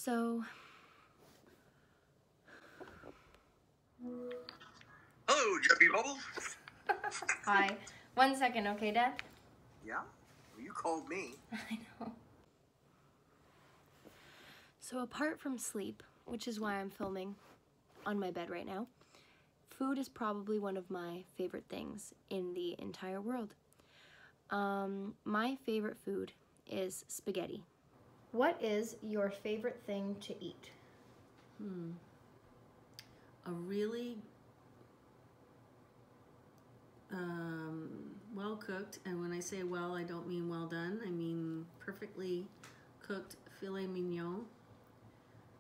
So... Hello, Jubby Bubble. Hi. 1 second, okay, Dad? Yeah? Well, you called me. I know. So apart from sleep, which is why I'm filming on my bed right now, food is probably one of my favorite things in the entire world. My favorite food is spaghetti. What is your favorite thing to eat? A really well cooked, and when I say well, I don't mean well done, I mean perfectly cooked filet mignon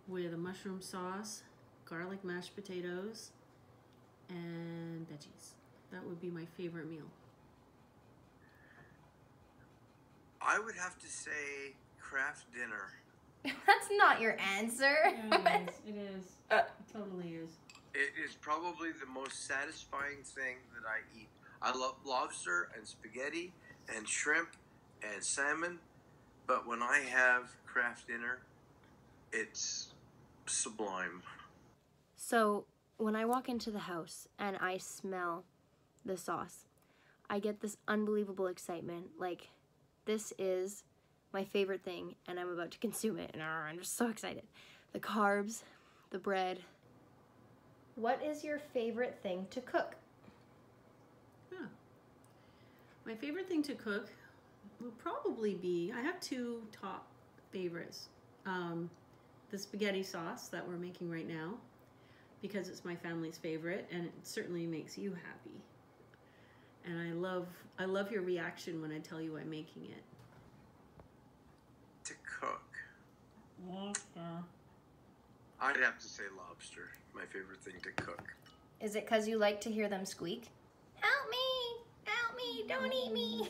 with a mushroom sauce, garlic mashed potatoes, and veggies. That would be my favorite meal. I would have to say Kraft dinner. That's not your answer. Yeah, it is. It totally is. It is probably the most satisfying thing that I eat. I love lobster and spaghetti and shrimp and salmon, but when I have Kraft dinner, it's sublime. So when I walk into the house and I smell the sauce, I get this unbelievable excitement. Like, this is my favorite thing and I'm about to consume it, and I'm just so excited. The carbs, the bread. What is your favorite thing to cook? My favorite thing to cook will probably be, I have two top favorites. The spaghetti sauce that we're making right now, because it's my family's favorite and it certainly makes you happy. And I love your reaction when I tell you I'm making it. To cook, Yeah. I'd have to say lobster. My favorite thing to cook. Is it because you like to hear them squeak? Help me! Help me! Don't eat me!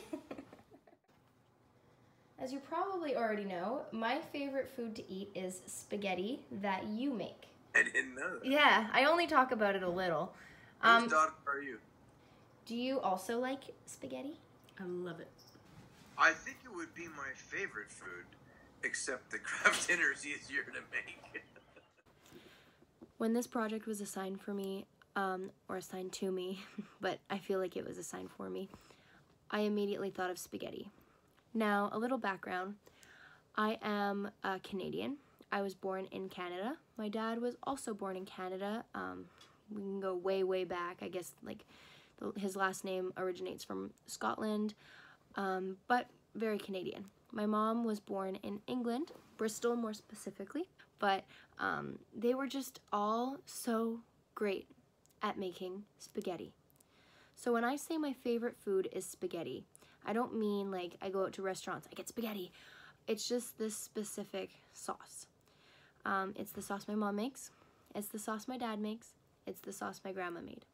As you probably already know, my favorite food to eat is spaghetti that you make. I didn't know that. Yeah, I only talk about it a little. Whose daughter are you? Do you also like spaghetti? I love it. I think it would be my favorite food, except the Kraft dinner is easier to make. When this project was assigned for me, or assigned to me, but I feel like it was assigned for me, I immediately thought of spaghetti. Now, a little background. I am a Canadian. I was born in Canada. My dad was also born in Canada. We can go way, way back. I guess, like, his last name originates from Scotland, but very Canadian. My mom was born in England, Bristol more specifically, but they were just all so great at making spaghetti. So when I say my favorite food is spaghetti, I don't mean like I go out to restaurants, I get spaghetti. It's just this specific sauce. It's the sauce my mom makes, it's the sauce my dad makes, it's the sauce my grandma made.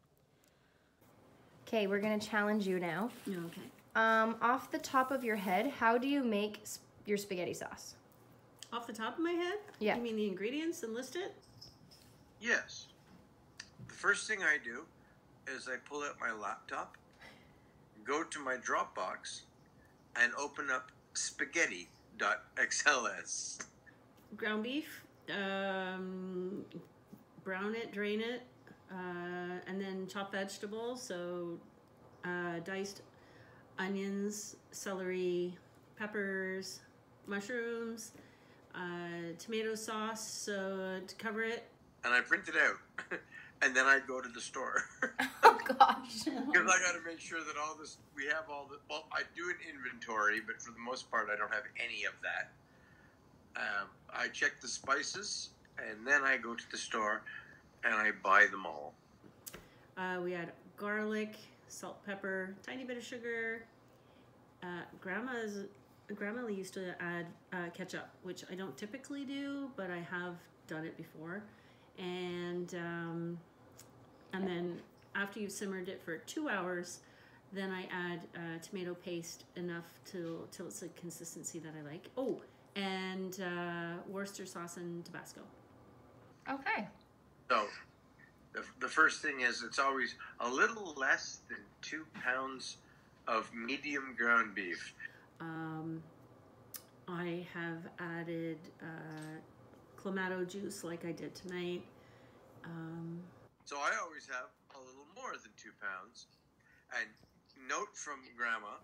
Okay, we're gonna challenge you now. Okay. Off the top of your head, how do you make your spaghetti sauce? Off the top of my head? Yeah. You mean the ingredients and list it? Yes. The first thing I do is I pull out my laptop, go to my Dropbox, and open up spaghetti.xls. Ground beef, brown it, drain it, and then chop vegetables. So diced onions, celery, peppers, mushrooms, tomato sauce to cover it. And I print it out. And then I go to the store. Oh gosh. Because I got to make sure that all this, we have all the, well, I do an inventory, but for the most part, I don't have any of that. I check the spices, and then I go to the store, and I buy them all. We add garlic, salt, pepper, tiny bit of sugar. Grandma used to add ketchup, which I don't typically do, but I have done it before. And then after you've simmered it for 2 hours, then I add tomato paste enough till it's a consistency that I like. Oh, and Worcester sauce and Tabasco. Okay. So the first thing is it's always a little less than 2 pounds of medium ground beef. I have added clamato juice like I did tonight. So I always have a little more than 2 pounds. And note from Grandma,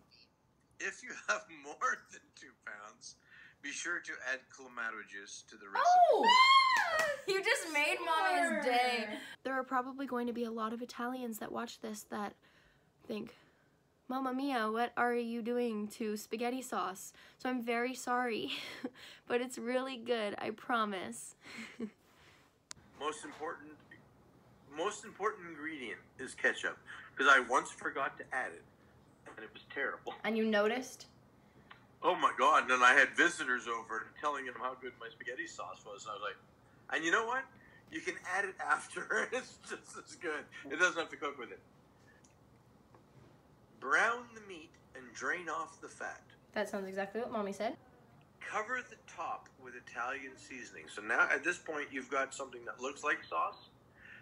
if you have more than 2 pounds, be sure to add clamato juice to the recipe. Oh! You just made Mommy's day. There are probably going to be a lot of Italians that watch this that think, Mamma mia, what are you doing to spaghetti sauce? So I'm very sorry, but it's really good, I promise. Most important ingredient is ketchup, because I once forgot to add it, and it was terrible. And you noticed? Oh my God, and then I had visitors over and telling them how good my spaghetti sauce was, and I was like, and you know what? You can add it after, it's just as good. It doesn't have to cook with it. Brown the meat and drain off the fat. That sounds exactly what Mommy said. Cover the top with Italian seasoning. So now at this point you've got something that looks like sauce.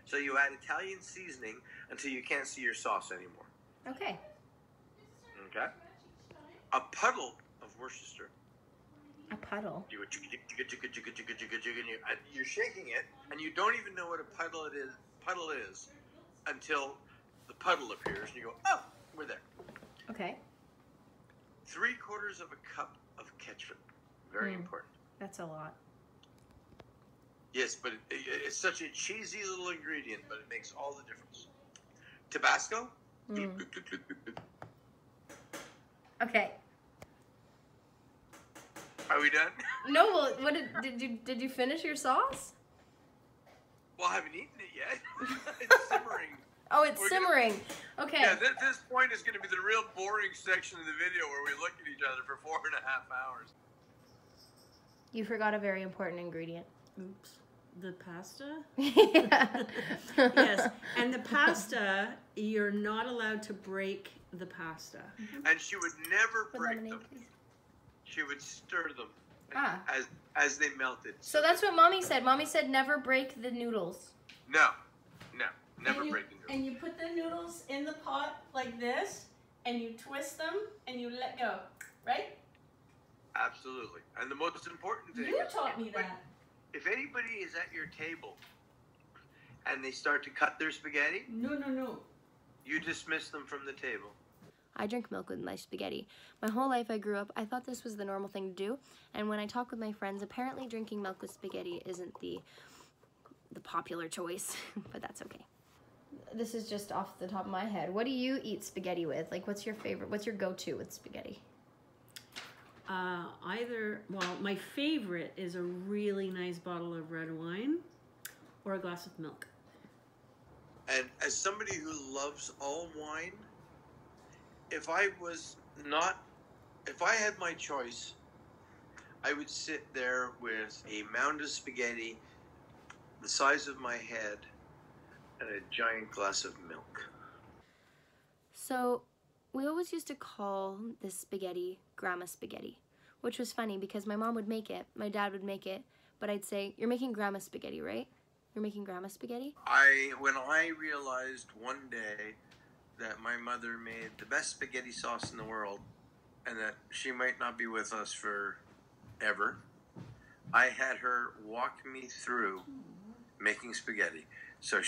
So you add Italian seasoning until you can't see your sauce anymore. Okay. Okay? A puddle of Worcester. A puddle? You're shaking it, and you don't even know what a puddle is until the puddle appears, and you go, oh, we're there. Okay. 3/4 of a cup of ketchup. Very important. That's a lot. Yes, but it's such a cheesy little ingredient, but it makes all the difference. Tabasco. Okay. Are we done? No, well, what did you finish your sauce? Well, I haven't eaten it yet. It's simmering. Oh, it's simmering. Okay. Yeah, this point is going to be the real boring section of the video where we look at each other for 4.5 hours. You forgot a very important ingredient. Oops. The pasta? Yeah. Yes. And the pasta, you're not allowed to break the pasta. And she would never break lemonade, them. please. She would stir them as they melted. So that's what Mommy said. Mommy said never break the noodles. No, never break the noodles. And you put the noodles in the pot like this, and you twist them, and you let go, right? Absolutely. And the most important thing You taught me that. If anybody is at your table and they start to cut their spaghetti, No. you dismiss them from the table. I drink milk with my spaghetti. My whole life I grew up, I thought this was the normal thing to do. And when I talk with my friends, apparently drinking milk with spaghetti isn't the popular choice, but that's okay. This is just off the top of my head. What do you eat spaghetti with? Like, what's your favorite? What's your go-to with spaghetti? My favorite is a really nice bottle of red wine or a glass of milk. And as somebody who loves all wine, if I had my choice, I would sit there with a mound of spaghetti the size of my head and a giant glass of milk. So we always used to call this spaghetti Grandma spaghetti, which was funny because my mom would make it, my dad would make it, but I'd say, you're making Grandma spaghetti, right? You're making Grandma spaghetti? When I realized one day that my mother made the best spaghetti sauce in the world and that she might not be with us forever, I had her walk me through making spaghetti. So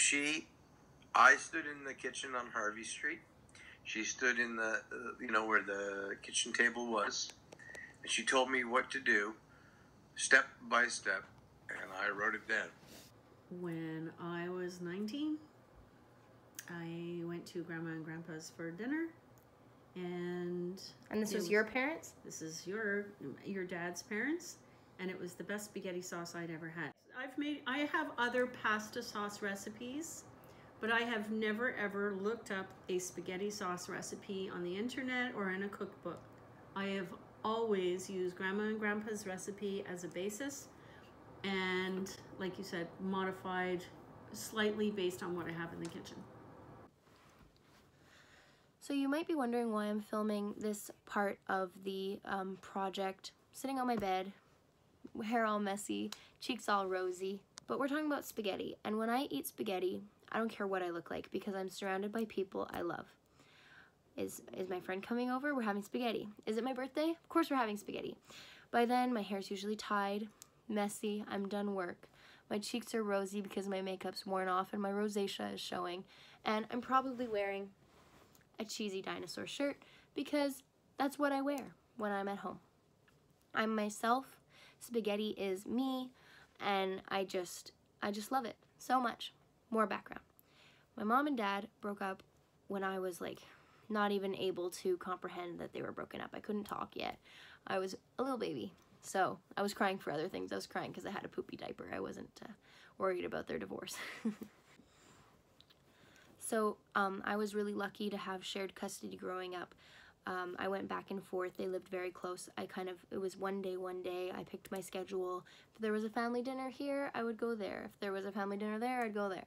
I stood in the kitchen on Harvey Street. She stood in the, where the kitchen table was, and she told me what to do, step by step, and I wrote it down. When I was 19, I went to Grandma and Grandpa's for dinner, and this was your parents? This is your dad's parents, and it was the best spaghetti sauce I'd ever had. I have other pasta sauce recipes, but I have never ever looked up a spaghetti sauce recipe on the internet or in a cookbook. I have always used Grandma and Grandpa's recipe as a basis, and like you said, modified slightly based on what I have in the kitchen. So you might be wondering why I'm filming this part of the project sitting on my bed, hair all messy, cheeks all rosy. But we're talking about spaghetti, and when I eat spaghetti, I don't care what I look like because I'm surrounded by people I love. Is my friend coming over? We're having spaghetti. Is it my birthday? Of course we're having spaghetti. By then, my hair's usually tied, messy, I'm done work. My cheeks are rosy because my makeup's worn off and my rosacea is showing. And I'm probably wearing a cheesy dinosaur shirt because that's what I wear when I'm at home. I'm myself, spaghetti is me, and I just love it so much. More background. My mom and dad broke up when I was like not even able to comprehend that they were broken up. I couldn't talk yet. I was a little baby, so I was crying for other things. I was crying because I had a poopy diaper. I wasn't worried about their divorce. So I was really lucky to have shared custody growing up. I went back and forth. They lived very close. It was one day. I picked my schedule. If there was a family dinner here, I would go there. If there was a family dinner there, I'd go there.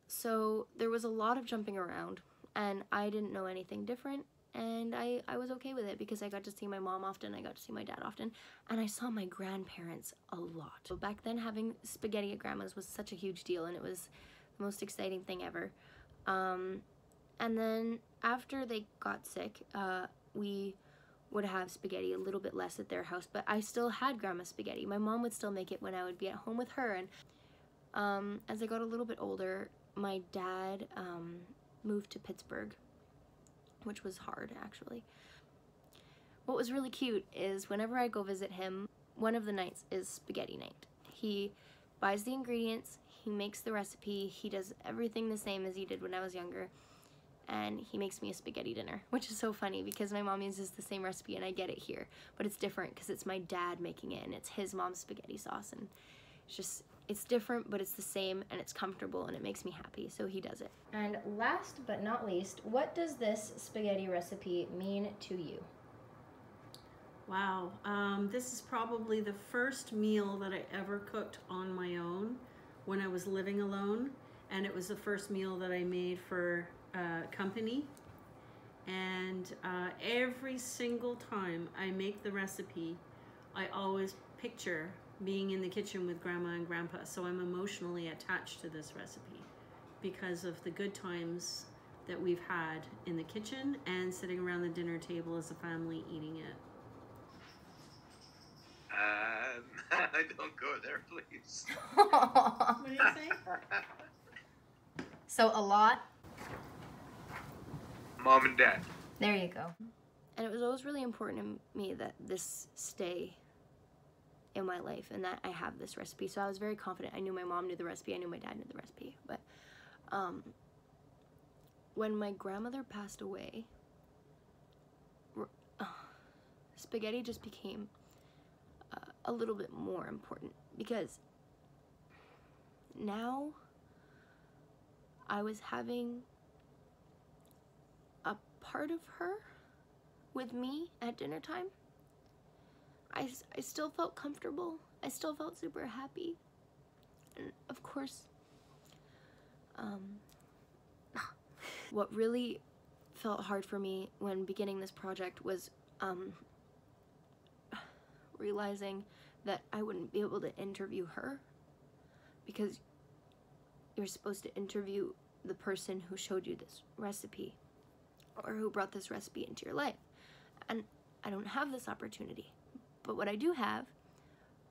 So there was a lot of jumping around, and I didn't know anything different, and I was okay with it because I got to see my mom often, I got to see my dad often, and I saw my grandparents a lot. So back then, having spaghetti at grandma's was such a huge deal, and it was the most exciting thing ever. And then after they got sick, we would have spaghetti a little bit less at their house, but I still had grandma's spaghetti. My mom would still make it when I would be at home with her, and as I got a little bit older, my dad moved to Pittsburgh, which was hard, actually. What was really cute is whenever I go visit him, one of the nights is spaghetti night. He buys the ingredients, he makes the recipe, he does everything the same as he did when I was younger, and he makes me a spaghetti dinner, which is so funny because my mom uses the same recipe and I get it here, but it's different because it's my dad making it and it's his mom's spaghetti sauce, and it's different, but it's the same, and it's comfortable, and it makes me happy, so he does it. And last but not least, what does this spaghetti recipe mean to you? Wow, this is probably the first meal that I ever cooked on my own when I was living alone, and it was the first meal that I made for company. And every single time I make the recipe, I always picture being in the kitchen with Grandma and Grandpa, so I'm emotionally attached to this recipe because of the good times that we've had in the kitchen and sitting around the dinner table as a family eating it. Don't go there, please. What do you say? So a lot? Mom and Dad. There you go. And it was always really important to me that this stay in my life and that I have this recipe. So I was very confident. I knew my mom knew the recipe. I knew my dad knew the recipe. But when my grandmother passed away, spaghetti just became a little bit more important because now I was having a part of her with me at dinner time. I still felt comfortable. I still felt super happy. And of course, what really felt hard for me when beginning this project was realizing that I wouldn't be able to interview her because you're supposed to interview the person who showed you this recipe or who brought this recipe into your life. And I don't have this opportunity. But what I do have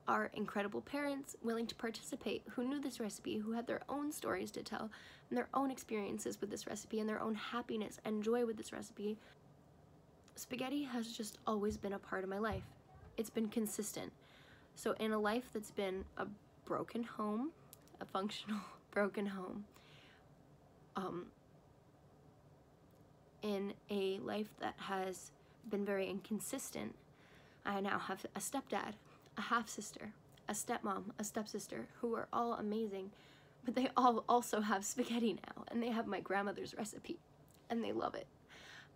are incredible parents willing to participate, who knew this recipe, who had their own stories to tell, and their own experiences with this recipe, and their own happiness and joy with this recipe. Spaghetti has just always been a part of my life. It's been consistent. So in a life that's been a broken home, a functional broken home, in a life that has been very inconsistent, I now have a stepdad, a half-sister, a stepmom, a stepsister, who are all amazing, but they all also have spaghetti now, and they have my grandmother's recipe, and they love it,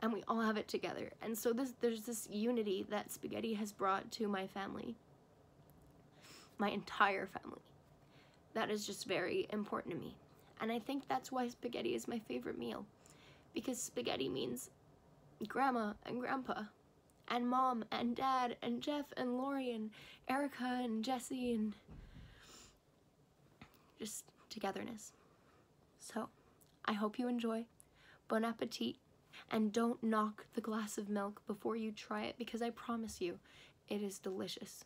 and we all have it together. And so there's this unity that spaghetti has brought to my family, my entire family, that is just very important to me. And I think that's why spaghetti is my favorite meal, because spaghetti means Grandma and Grandpa, and Mom and Dad and Jeff and Lori and Erica and Jesse, and just togetherness. So I hope you enjoy. Bon appetit. And don't knock the glass of milk before you try it, because I promise you, it is delicious.